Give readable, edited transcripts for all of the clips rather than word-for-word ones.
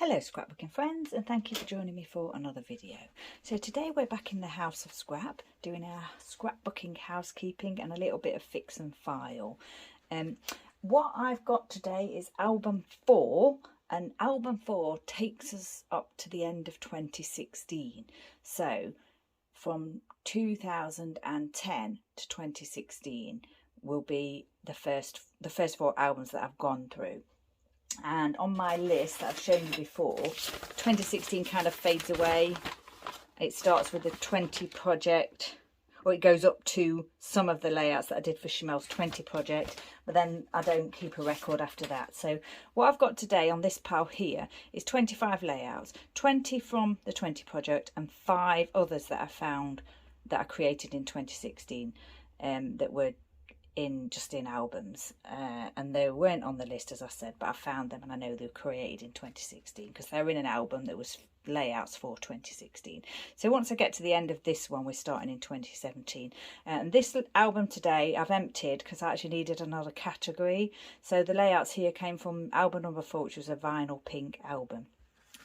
Hello scrapbooking friends, and thank you for joining me for another video. So today we're back in the house of scrap doing our scrapbooking, housekeeping and a little bit of fix and file. What I've got today is album 4, and album 4 takes us up to the end of 2016. So from 2010 to 2016 will be the first 4 albums that I've gone through. And on my list that I've shown you before, 2016 kind of fades away. It starts with the 20 project, or it goes up to some of the layouts that I did for Chamel's 20 project, but then I don't keep a record after that. So what I've got today on this pile here is 25 layouts, 20 from the 20 project and 5 others that I found that I created in 2016 that were just in albums, and they weren't on the list, as I said, but I found them and I know they were created in 2016 because they're in an album that was layouts for 2016. So once I get to the end of this one, we're starting in 2017, and this album today I've emptied because I actually needed another category. So the layouts here came from album number 4, which was a vinyl pink album.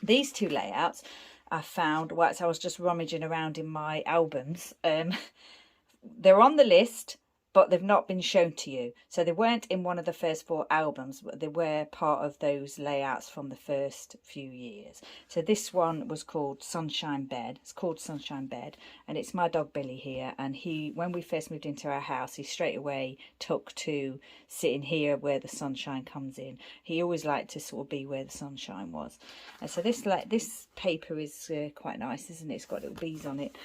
These 2 layouts I found whilst I was just rummaging around in my albums. They're on the list, but they've not been shown to you. So they weren't in one of the first 4 albums, but they were part of those layouts from the first few years. So this one was called Sunshine Bed. It's called Sunshine Bed, and it's my dog Billy here. And when we first moved into our house, he straight away took to sitting here where the sunshine comes in. He always liked to sort of be where the sunshine was. And so this paper is quite nice, isn't it? It's got little bees on it.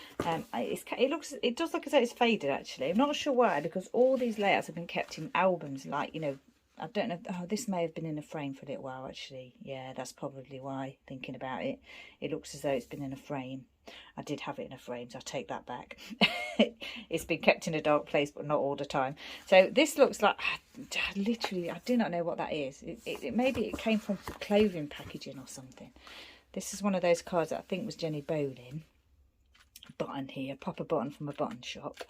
It does look as though it's faded actually. I'm not sure why, because all these layouts have been kept in albums, like, you know, I don't know. Oh, this may have been in a frame for a little while actually. Yeah, that's probably why, thinking about it. It looks as though it's been in a frame. I did have it in a frame, so I take that back. It's been kept in a dark place, but not all the time. So this looks like, literally, I do not know what that is. Maybe it came from clothing packaging or something. This is one of those cards that I think was Jenny Bowling. Button here, proper button from a button shop.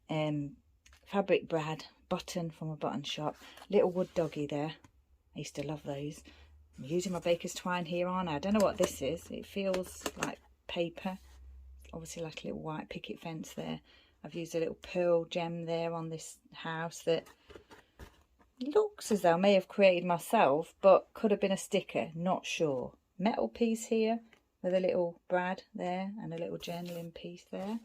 Fabric Brad button from a button shop. Little wood doggy there. I used to love those. I'm using my baker's twine here on. I don't know what this is. It feels like paper. Obviously like a little white picket fence there. I've used a little pearl gem there on this house that looks as though I may have created myself, but could have been a sticker, not sure. Metal piece here with a little Brad there and a little journaling piece there.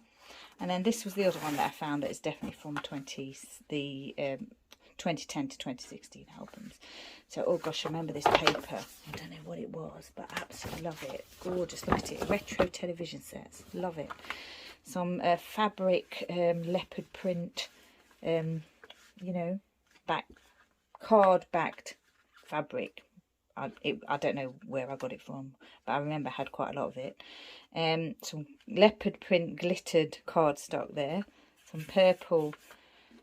And then this was the other one that I found that is definitely from 2010 to 2016 albums. So, oh gosh, I remember this paper. I don't know what it was, but I absolutely love it. Gorgeous. Look at it. Retro television sets. Love it. Some fabric leopard print, you know, card-backed fabric. I don't know where I got it from, but I remember I had quite a lot of it. Some leopard print glittered cardstock there. Some purple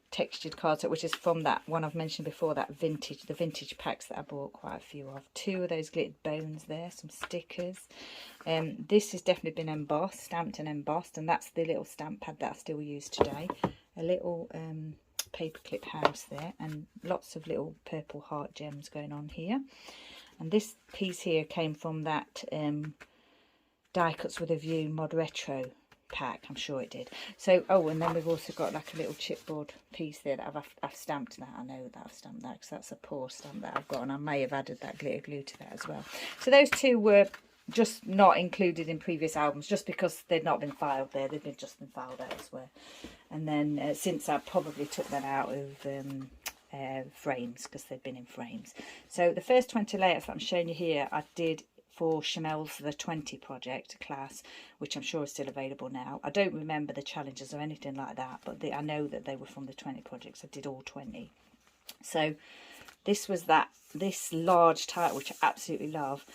textured cardstock, which is from that one I've mentioned before, the vintage packs that I bought quite a few of. 2 of those glittered bones there, some stickers. This has definitely been embossed, stamped and embossed, and that's the little stamp pad that I still use today. A little paperclip house there, and lots of little purple heart gems going on here. And this piece here came from that Die Cuts with a View Mod Retro pack, I'm sure it did. So, oh, and then we've also got like a little chipboard piece there that I've stamped that. I know that I've stamped that because that's a pour stamp that I've got, and I may have added that glitter glue to that as well. So those 2 were just not included in previous albums, just because they'd not been filed there. They've just been filed elsewhere. And then since I probably took that out of frames, because they'd been in frames. So the first 20 layouts that I'm showing you here I did for Chamel's the 20 project class, which I'm sure is still available now. I don't remember the challenges or anything like that, but I know that they were from the 20 projects. I did all 20. So this was this large title, which I absolutely love.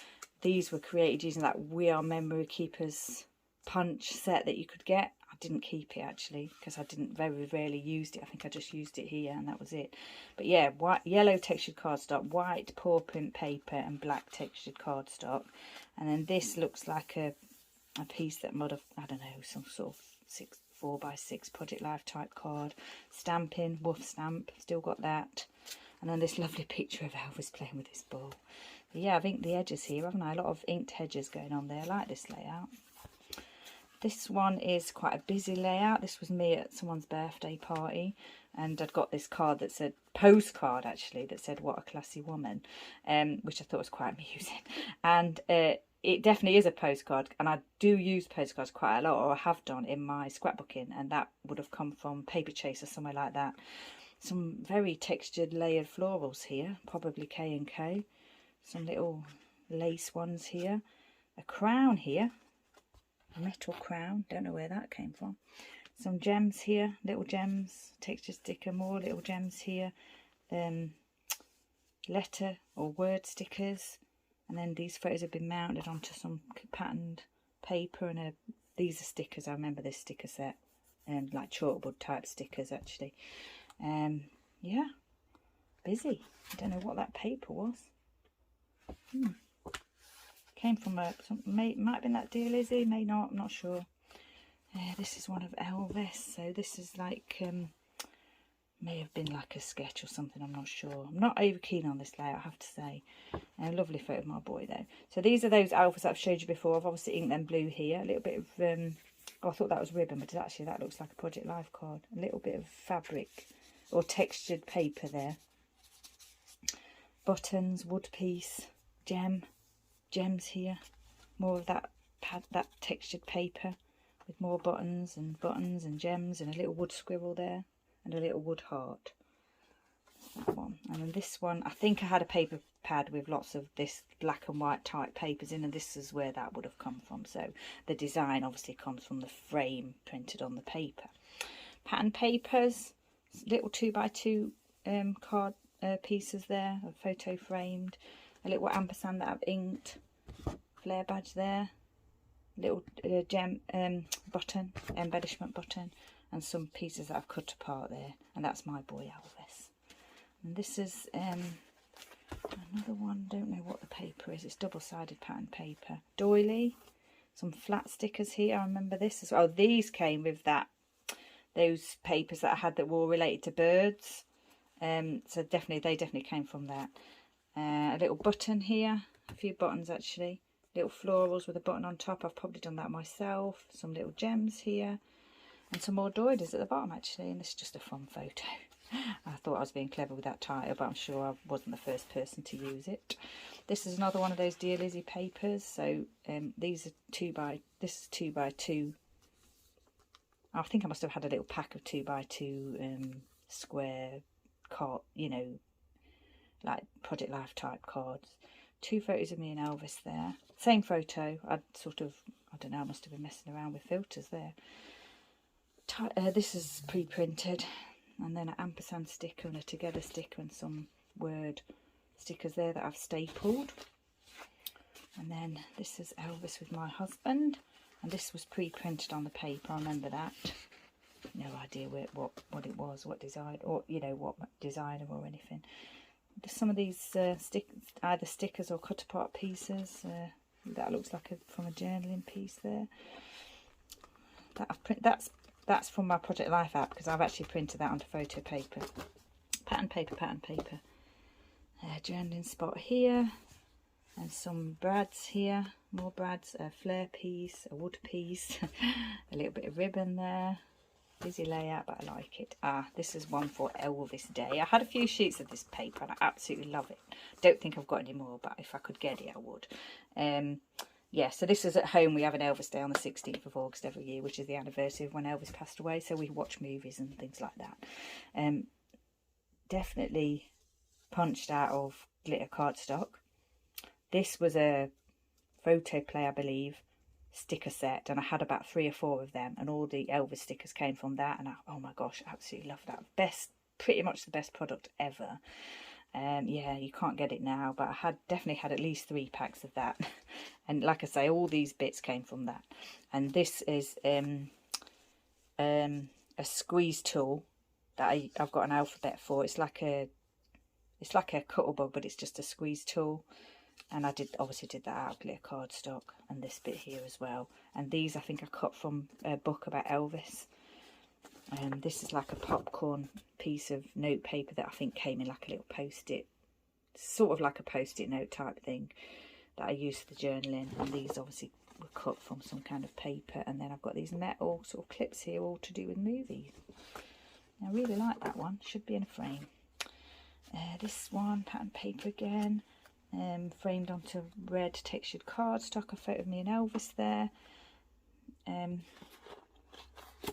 These were created using that We Are Memory Keepers punch set that you could get. I didn't keep it actually because I very rarely used it. I think I just used it here and that was it. But yeah, yellow textured cardstock, white paw print paper and black textured cardstock. And then this looks like a piece that might have, I don't know, some sort of 4x6 Project Life type card. Stamping, wolf stamp, still got that. And then this lovely picture of Elvis playing with his ball. Yeah, I've inked the edges here, haven't I? A lot of inked edges going on there. I like this layout. This one is quite a busy layout. This was me at someone's birthday party, and I'd got this card that said, postcard actually, that said, "What a classy woman," which I thought was quite amusing. And it definitely is a postcard, and I do use postcards quite a lot, or I have done in my scrapbooking, and that would have come from Paper Chase or somewhere like that. Some very textured layered florals here, probably K&K. Some little lace ones here. A crown here. A metal crown. Don't know where that came from. Some gems here. Little gems. Texture sticker. More little gems here. Letter or word stickers. And then these photos have been mounted onto some patterned paper. And these are stickers. I remember this sticker set. Like chalkboard type stickers actually. Yeah. Busy. I don't know what that paper was. Came from might have been that Dear Lizzie, may not, I'm not sure. This is one of Elvis, so this is like, may have been like a sketch or something, I'm not sure. I'm not over keen on this layout, I have to say. Lovely photo of my boy though. So these are those Elvis that I've showed you before. I've obviously inked them blue here. A little bit of, oh, I thought that was ribbon, but actually that looks like a Project Life card. A little bit of fabric or textured paper there. Buttons, wood piece, gems here, more of that textured paper with more buttons and gems, and a little wood squirrel there, and a little wood heart. That one. And then this one, I think I had a paper pad with lots of this black and white type papers in, and this is where that would have come from. So the design obviously comes from the frame printed on the paper. Pattern papers, little 2x2 card pieces there, photo framed. A little ampersand that I've inked, flare badge there, little gem button, embellishment button, and some pieces that I've cut apart there. And that's my boy Elvis. And this is another one, don't know what the paper is. It's double-sided pattern paper. Doily, some flat stickers here. I remember this as well. Oh, these came with those papers that I had that were all related to birds. So they definitely came from that. A little button here, a few buttons actually, little florals with a button on top. I've probably done that myself. Some little gems here, and some more doilies at the bottom actually, and this is just a fun photo. I thought I was being clever with that title, but I'm sure I wasn't the first person to use it. This is another one of those Dear Lizzie papers. So these are 2x2. I think I must have had a little pack of 2x2 square card, you know, like Project Life type cards. 2 photos of me and Elvis there. Same photo. I don't know, I must have been messing around with filters there. This is pre-printed, and then an ampersand sticker and a together sticker and some word stickers there that I've stapled. And then this is Elvis with my husband, and this was pre-printed on the paper. I remember that. No idea what it was, what design, or you know, what designer or anything. Some of these either stickers or cut apart pieces. That looks like from a journaling piece there. That's from my Project Life app, because I've actually printed that onto photo paper. Pattern paper. Journaling spot here, and some brads here. More brads. A flare piece, a wood piece, a little bit of ribbon there. Busy layout, but I like it. This is one for Elvis Day. I had a few sheets of this paper and I absolutely love it. Don't think I've got any more, but if I could get it I would. Yeah, so this is at home. We have an Elvis Day on the 16th of August every year, which is the anniversary of when Elvis passed away, so we watch movies and things like that. Definitely punched out of glitter cardstock. This was a photo play, I believe, sticker set, and I had about 3 or 4 of them, and all the Elvis stickers came from that, and oh my gosh, absolutely love that. Pretty much the best product ever. Yeah, you can't get it now, but I definitely had at least 3 packs of that. And like I say, all these bits came from that. And this is a squeeze tool that I've got an alphabet for. It's like a cuttlebug, but it's just a squeeze tool. And I obviously did that out of glitter cardstock, and this bit here as well. And these I think I cut from a book about Elvis. This is like a popcorn piece of note paper that I think came in like a little post-it sort of like a post-it note type thing that I use for the journaling. And these obviously were cut from some kind of paper. And then I've got these metal sort of clips here, all to do with movies. I really like that one. Should be in a frame. This one, pattern paper again, framed onto red textured cardstock. A photo of me and Elvis there.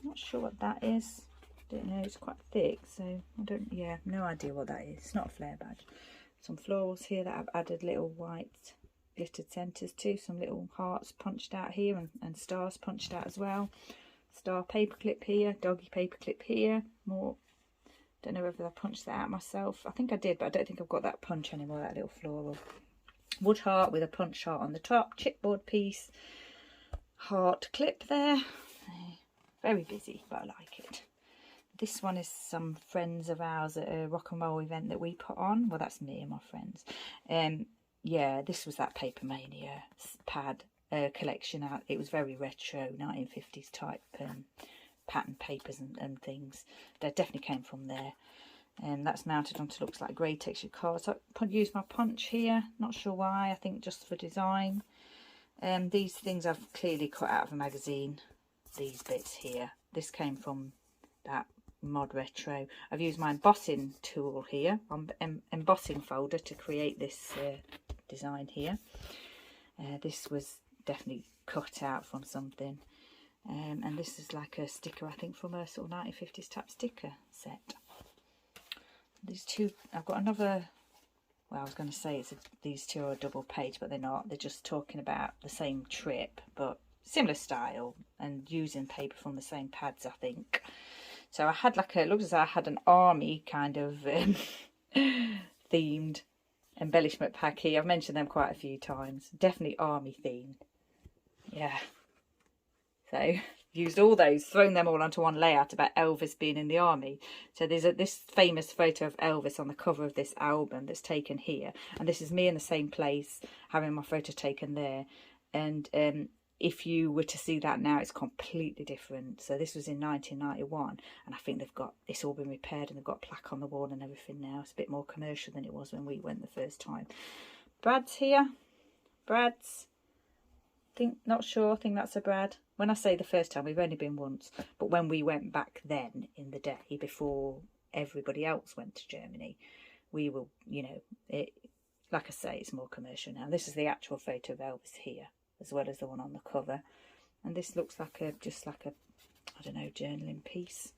Not sure what that is. Don't know. It's quite thick, so I don't. Yeah, no idea what that is. It's not a flare badge. Some florals here that I've added little white glittered centres to. Some little hearts punched out here and stars punched out as well. Star paperclip here, doggy paperclip here. More. Don't know whether I punched that out myself. I think I did, but I don't think I've got that punch anymore. That little floral wood heart with a punch heart on the top. Chipboard piece. Heart clip there. Very busy, but I like it. This one is some friends of ours at a rock and roll event that we put on. Well, that's me and my friends. Yeah, this was that Paper Mania pad collection out. It was very retro, 1950s type pattern papers and things. They definitely came from there. That's mounted onto, looks like grey textured cards. So I used my punch here. Not sure why. I think just for design. These things I've clearly cut out of a magazine. These bits here. This came from that Mod Retro. I've used my embossing tool here, on embossing folder, to create this design here. This was definitely cut out from something. And this is like a sticker, I think, from a sort of 1950s type sticker set. These two, I've got another, well, I was going to say these two are a double page, but they're not. They're just talking about the same trip, but similar style and using paper from the same pads, I think. So I had like it looks as though I had an army kind of themed embellishment pack here. I've mentioned them quite a few times. Definitely army themed. Yeah. So used all those, thrown them all onto one layout about Elvis being in the army. So there's this famous photo of Elvis on the cover of this album that's taken here. And this is me in the same place, having my photo taken there. And if you were to see that now, it's completely different. So this was in 1991, and I think they've got, it's all been repaired and they've got plaque on the wall and everything now. It's a bit more commercial than it was when we went the first time. Brad's here. Brad's, not sure, I think that's a Brad. When I say the first time, we've only been once, but when we went back then in the day before everybody else went to Germany, we were, you know, like I say, it's more commercial now. This is the actual photo of Elvis here, as well as the one on the cover. And this looks like just like a, I don't know, journaling piece.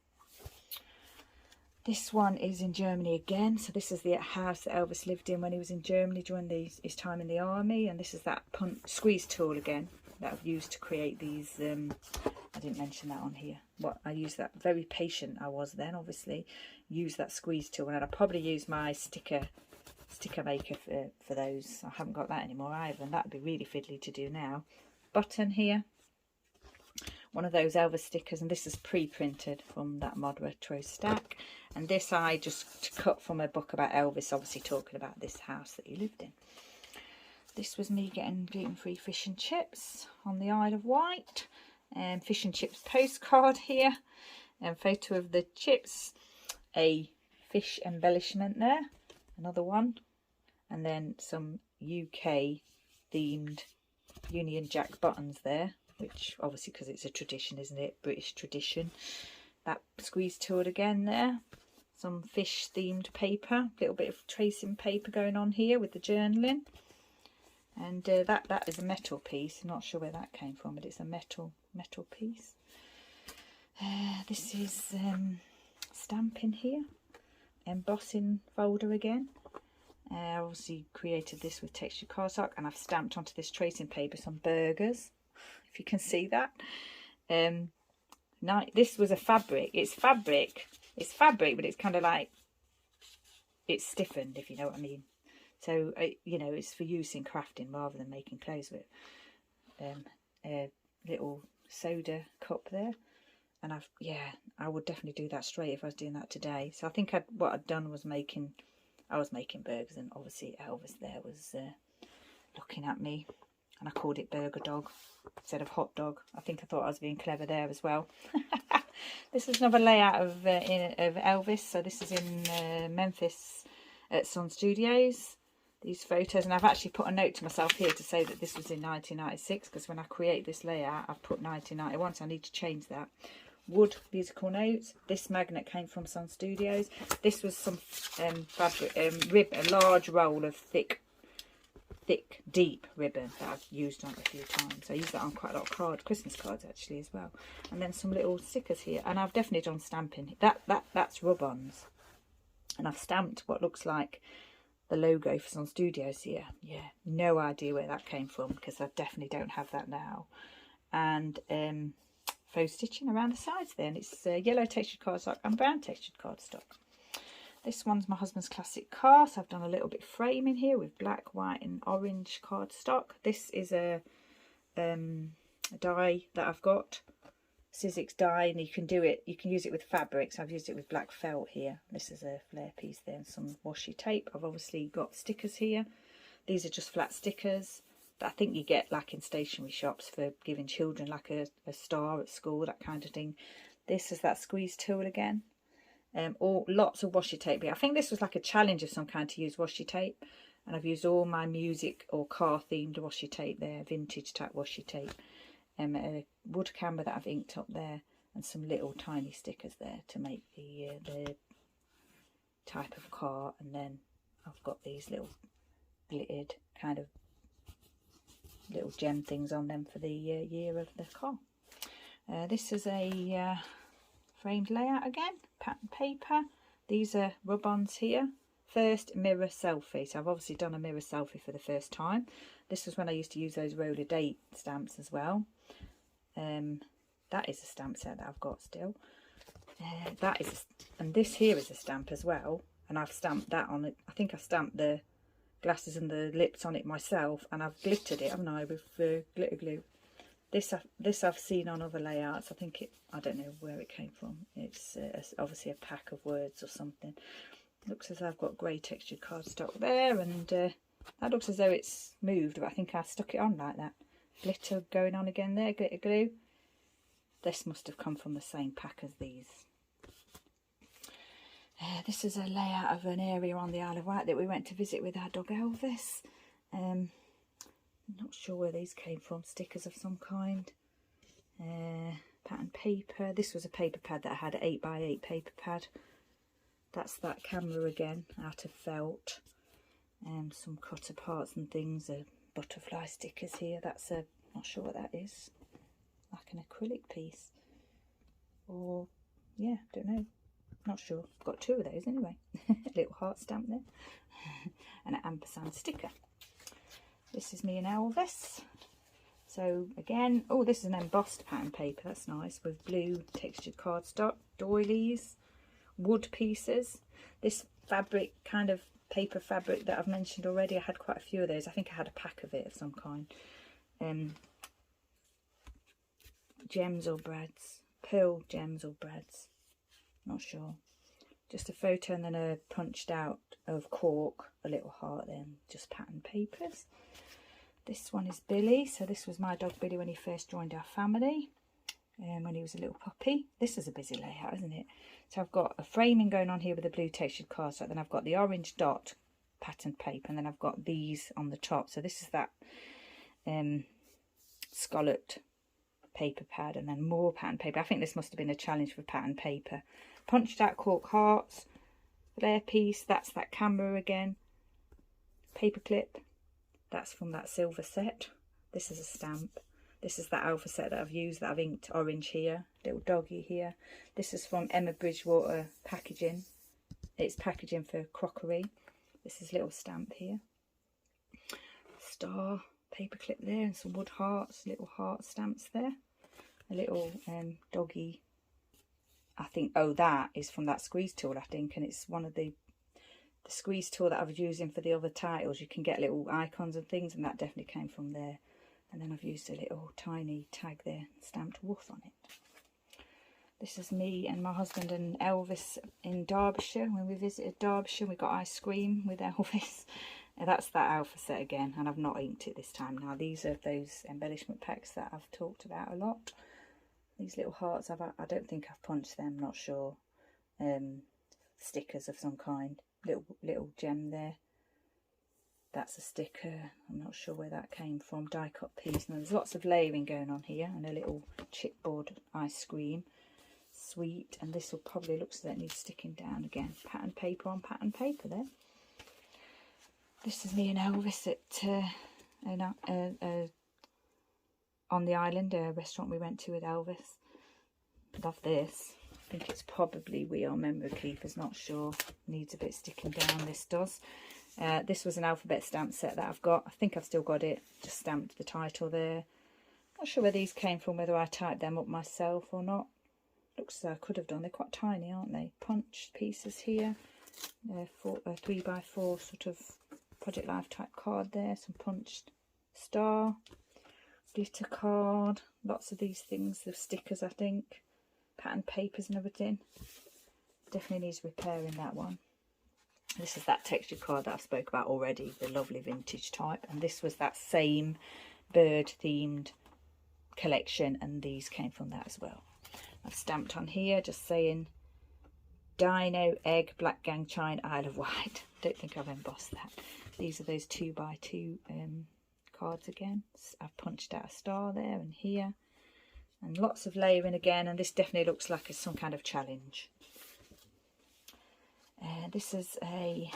This one is in Germany again. So this is the house that Elvis lived in when he was in Germany during his time in the army. And this is that squeeze tool again that I've used to create these. I didn't mention that on here. What I used that, very patient I was then, obviously. Use that squeeze tool, and I'll probably use my sticker maker for those. I haven't got that anymore either, and that'd be really fiddly to do now. Button here, one of those Elvis stickers, and this is pre-printed from that Mod Retro stack. And this I just cut from a book about Elvis, obviously talking about this house that he lived in. This was me getting gluten-free fish and chips on the Isle of Wight. Fish and chips postcard here, and photo of the chips, a fish embellishment there, another one, and then some UK themed Union Jack buttons there, which obviously, because it's a tradition, isn't it, British tradition. That squeeze tool again there, some fish themed paper, a little bit of tracing paper going on here with the journaling. And that is a metal piece. I'm not sure where that came from, but it's a metal piece. This is stamping here, embossing folder again. I obviously created this with textured cardstock, and I've stamped onto this tracing paper some burgers, if you can see that. Now this was a fabric. It's fabric, but it's kind of like, it's stiffened, if you know what I mean. So, you know, it's for use in crafting rather than making clothes with. A little soda cup there. And I would definitely do that straight if I was doing that today. So I think what I'd done was I was making burgers, and obviously Elvis there was looking at me. And I called it Burger Dog instead of Hot Dog. I thought I was being clever there as well. This is another layout of Elvis. So this is in Memphis at Sun Studios. these photos, and I've actually put a note to myself here to say that this was in 1996, because when I create this layout I've put 1991, so I need to change that. Wood musical notes. This magnet came from Sun Studios. This was some fabric ribbon, a large roll of thick deep ribbon that I've used on a few times. I use that on quite a lot of Christmas cards actually as well. And then some little stickers here, and I've definitely done stamping. That's rub-ons, and I've stamped what looks like the logo for Sun Studios here. Yeah, no idea where that came from, because I definitely don't have that now. And faux stitching around the sides there, and it's yellow textured cardstock and brown textured cardstock. This one's my husband's classic car, so I've done a little bit of framing here with black, white and orange cardstock. This is a die that I've got, Sizzix die, and you can use it with fabrics. I've used it with black felt here. This is a flare piece there and some washi tape. I've obviously got stickers here. These are just flat stickers that I think you get like in stationery shops for giving children, like a star at school, that kind of thing. This is that squeeze tool again. Lots of washi tape here. I think this was like a challenge of some kind to use washi tape, and I've used all my music or car themed washi tape there, vintage type washi tape. A wood camera that I've inked up there, and some little tiny stickers there to make the type of car. And then I've got these little glittered kind of little gem things on them for the year of the car. This is a framed layout again, pattern paper. These are rub-ons here. First, mirror selfie. So I've obviously done a mirror selfie for the first time. This was when I used to use those roller date stamps as well. That is a stamp set that I've got still. And this here is a stamp as well, and I've stamped that on it. I think I stamped the glasses and the lips on it myself, and I've glittered it, haven't I, with glitter glue. This I've seen on other layouts. I don't know where it came from. It's obviously a pack of words or something. It looks as though I've got grey textured cardstock there, and that looks as though it's moved, but I think I stuck it on like that. Glitter going on again there, glitter glue. This must have come from the same pack as these. This is a layout of an area on the Isle of Wight that we went to visit with our dog Elvis. I'm not sure where these came from. Stickers of some kind. Pattern paper. This was a paper pad that I had, an 8x8 paper pad. That's that camera again, out of felt. Some cutter parts and things. Butterfly stickers here. That's not sure what that is. Like an acrylic piece. Or, yeah, don't know. Not sure. Got two of those anyway. A little heart stamp there. And an ampersand sticker. This is me and Elvis. So again, oh, this is an embossed pattern paper. That's nice, with blue textured cardstock, doilies, wood pieces. This fabric, kind of paper fabric that I've mentioned already, I had quite a few of those. I think I had a pack of it of some kind. Gems or brads, pearl gems or brads, not sure. Just a photo and then a punched out of cork, a little heart, then just pattern papers. This one is Billy. So this was my dog Billy when he first joined our family, when he was a little puppy. This is a busy layout, isn't it? So I've got a framing going on here with a blue textured cardstock, then I've got the orange dot pattern paper, and then I've got these on the top. So this is that scalloped paper pad, and then more pattern paper. I think this must have been a challenge for pattern paper. Punched out cork hearts, flare piece. That's that camera again. Paper clip. That's from that silver set. This is a stamp. This is that alpha set that I've used, that I've inked orange here. Little doggy here. This is from Emma Bridgewater packaging. It's packaging for crockery. This is a little stamp here. Star paper clip there, and some wood hearts, little heart stamps there. A little doggy. I think, oh, that is from that squeeze tool, I think, and it's one of the squeeze tool that I was using for the other titles. You can get little icons and things, and that definitely came from there. And then I've used a little tiny tag there, stamped woof on it. This is me and my husband and Elvis in Derbyshire. When we visited Derbyshire, we got ice cream with Elvis. And that's that alpha set again, and I've not inked it this time. Now these are those embellishment packs that I've talked about a lot. These little hearts, I don't think I've punched them, not sure. Stickers of some kind. Little gem there. that's a sticker. I'm not sure where that came from. Die cut piece. And there's lots of layering going on here, and a little chipboard ice cream. Sweet. And this will probably look so that it needs sticking down again. Pattern paper on pattern paper there. This is me and Elvis at on the island, a restaurant we went to with Elvis. Love this. I think it's probably We Are Memory Keepers, not sure. Needs a bit sticking down, this does. This was an alphabet stamp set that I've got. I think I've still got it, just stamped the title there. Not sure where these came from, whether I typed them up myself or not. Looks as though I could have done. They're quite tiny, aren't they? Punched pieces here. 3x4 sort of Project Life type card there. Some punched star. Glitter card. Lots of these things. The stickers, I think. Pattern papers and everything. Definitely needs repairing, that one. This is that texture card that I spoke about already, the lovely vintage type. And this was that same bird themed collection, and these came from that as well. I've stamped on here just saying Dino, Egg, Black Gang, Chine, Isle of Wight. Don't think I've embossed that. These are those 2x2 cards again. I've punched out a star there and here. And lots of layering again, and this definitely looks like some kind of challenge. This is a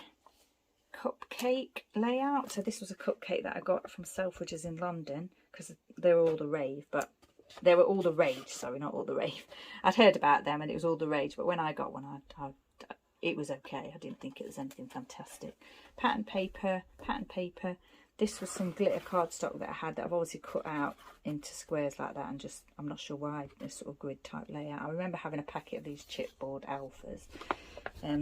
cupcake layout. So this was a cupcake that I got from Selfridges in London, because they were all the rave, but they were all the rage, sorry, not all the rave. I'd heard about them and it was all the rage, but when I got one, it was okay. I didn't think it was anything fantastic. Pattern paper, pattern paper. This was some glitter cardstock that I had that I've obviously cut out into squares like that, and just, I'm not sure why, this sort of grid type layout. I remember having a packet of these chipboard alphas.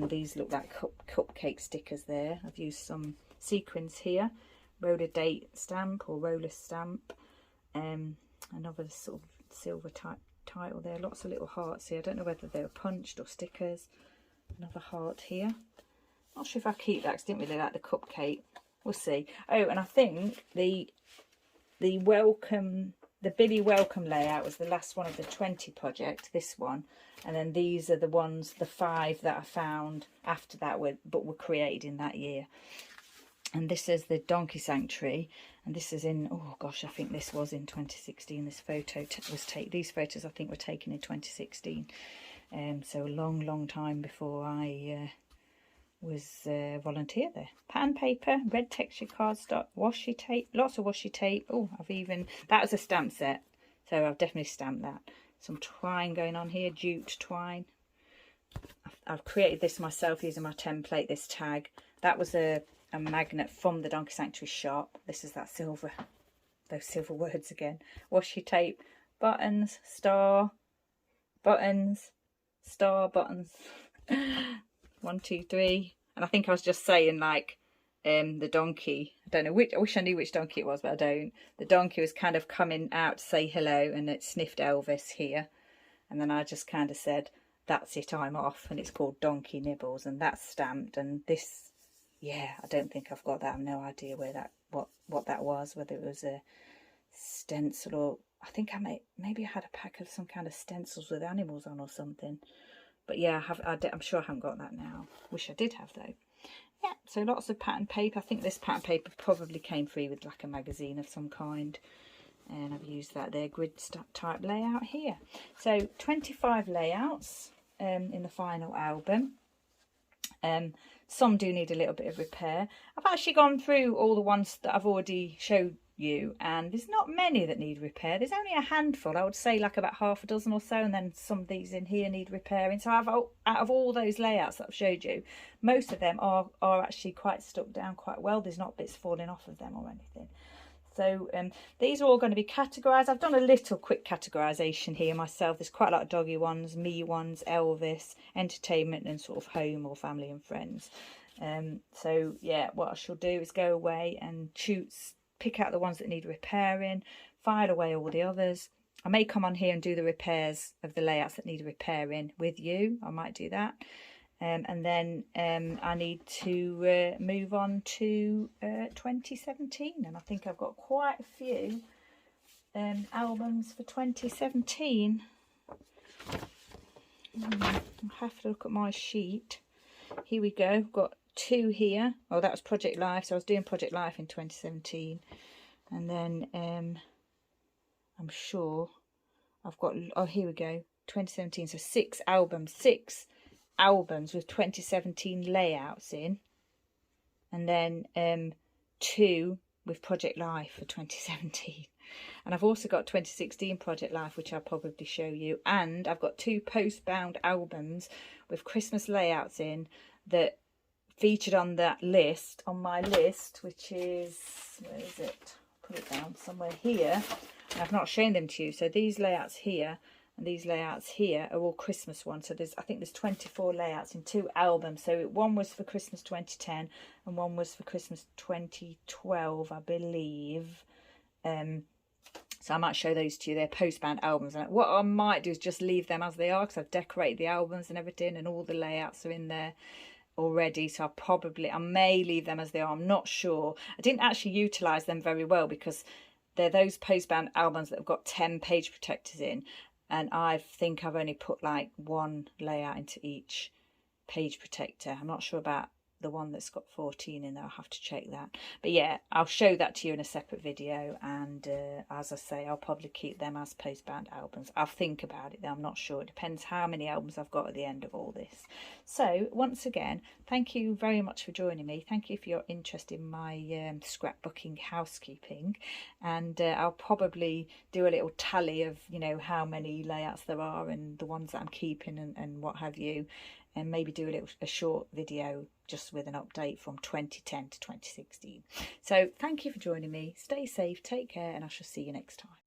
These look like cupcake stickers there. I've used some sequins here. Roller date stamp or roller stamp. Another sort of silver type title there. Lots of little hearts here. I don't know whether they were punched or stickers. Another heart here. Not sure if I keep that because I didn't really like the cupcake. We'll see. Oh, and I think the welcome, the Billy Welcome layout was the last one of the 20 project, this one. And then these are the ones, the 5 that I found after that, but were created in that year. And this is the Donkey Sanctuary. And this is in, oh gosh, I think this was in 2016. This photo was taken, these photos I think were taken in 2016. So a long, long time before I was volunteer there. Pattern paper, red texture cardstock, washi tape, lots of washi tape. Oh, I've even, that was a stamp set, so I've definitely stamped that. Some twine going on here, jute twine. I've created this myself using my template, this tag. That was a magnet from the Donkey Sanctuary shop. This is that silver, those silver words again. Washi tape, buttons, star, buttons, star, buttons. 1, 2, 3. And I think I was just saying, like, the donkey, I don't know which, I wish I knew which donkey it was, but I don't. The donkey was kind of coming out to say hello, and it sniffed Elvis here. And then I just kind of said, that's it, I'm off. And it's called Donkey Nibbles, and that's stamped. And this, yeah, I don't think I've got that. I have no idea where that, what that was, whether it was a stencil or, I think maybe I had a pack of some kind of stencils with animals on or something. But yeah, I'm sure I haven't got that now. Wish I did have though. Yeah, so lots of pattern paper. I think this pattern paper probably came free with like a magazine of some kind. And I've used that there, grid type layout here. So 25 layouts in the final album. Some do need a little bit of repair. I've actually gone through all the ones that I've already showed you, and there's not many that need repair. There's only a handful, I would say like about half a dozen or so, and then some of these in here need repairing. So out of all those layouts that I've showed you, most of them are actually quite stuck down quite well. There's not bits falling off of them or anything. So these are all going to be categorised. I've done a little quick categorisation here myself. There's quite a lot of doggy ones, me ones, Elvis, entertainment, and sort of home or family and friends. So yeah, what I shall do is go away and pick out the ones that need repairing, file away all the others. I may come on here and do the repairs of the layouts that need repairing with you. I might do that. And then I need to move on to 2017. And I think I've got quite a few albums for 2017. I'll have to look at my sheet. Here we go. I've got 2 here. Oh, that was Project Life. So I was doing Project Life in 2017. And then I'm sure I've got, oh, here we go, 2017. So 6 albums with 2017 layouts in. And then 2 with Project Life for 2017. And I've also got 2016 Project Life, which I'll probably show you. And I've got 2 post-bound albums with Christmas layouts in that featured on that list, on my list, which is, where is it? Put it down somewhere here. And I've not shown them to you. So these layouts here and these layouts here are all Christmas ones. So I think there's 24 layouts in 2 albums. So one was for Christmas 2010 and one was for Christmas 2012, I believe. So I might show those to you. They're post-bound albums. And what I might do is just leave them as they are, because I've decorated the albums and everything, and all the layouts are in there already. So I may leave them as they are. I'm not sure. I didn't actually utilise them very well because they're those post-bound albums that have got 10 page protectors in. And I think I've only put like 1 layout into each page protector. I'm not sure about the one that's got 14 in there. I'll have to check that. But yeah, I'll show that to you in a separate video. And as I say, I'll probably keep them as post-bound albums. I'll think about it though. I'm not sure. It depends how many albums I've got at the end of all this. So once again, thank you very much for joining me. Thank you for your interest in my scrapbooking housekeeping. And I'll probably do a little tally of, you know, how many layouts there are and the ones that I'm keeping and what have you. And maybe do a short video just with an update from 2010 to 2016. So thank you for joining me. Stay safe, take care, and I shall see you next time.